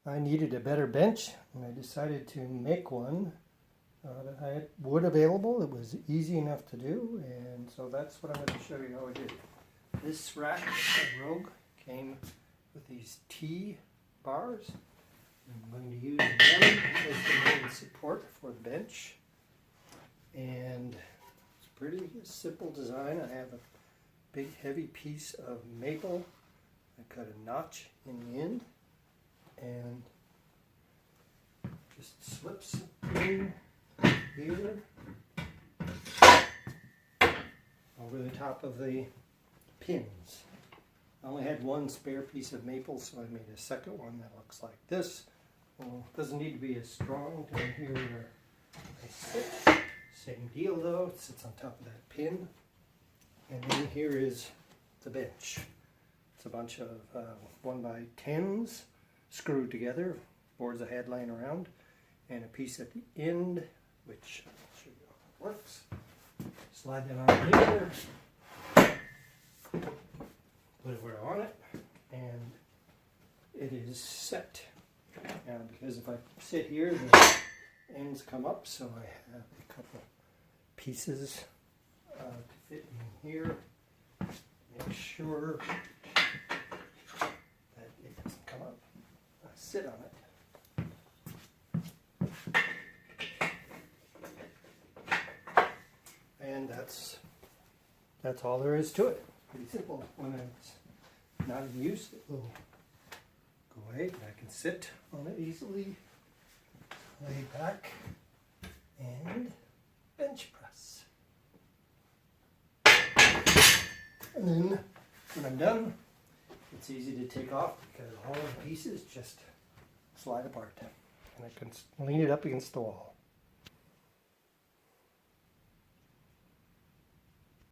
I needed a better bench, and I decided to make one that I had wood available. It was easy enough to do, and so that's what I'm going to show you how I did. This rack at Rogue came with these T-bars. I'm going to use them as the main support for the bench, and it's a pretty simple design. I have a big heavy piece of maple. I cut a notch in the end and just slips in here over the top of the pins. I only had one spare piece of maple, so I made a second one that looks like this. Well, it doesn't need to be as strong down here where I sit. Same deal though, it sits on top of that pin. And then here is the bench. It's a bunch of 1x10s screwed together, boards I had laying around, and a piece at the end, which I'll show you how it works. Slide that on here, put it where I want it, and it is set. Now, because if I sit here, the ends come up, so I have a couple pieces to fit in here. Make sure that it doesn't come up. I sit on it. And that's all there is to it. Pretty simple. When it's not in use, it will go away, and I can sit on it easily, lay back, and bench press. And then when I'm done, it's easy to take off because all of the pieces just slide apart, and I can lean it up against the wall.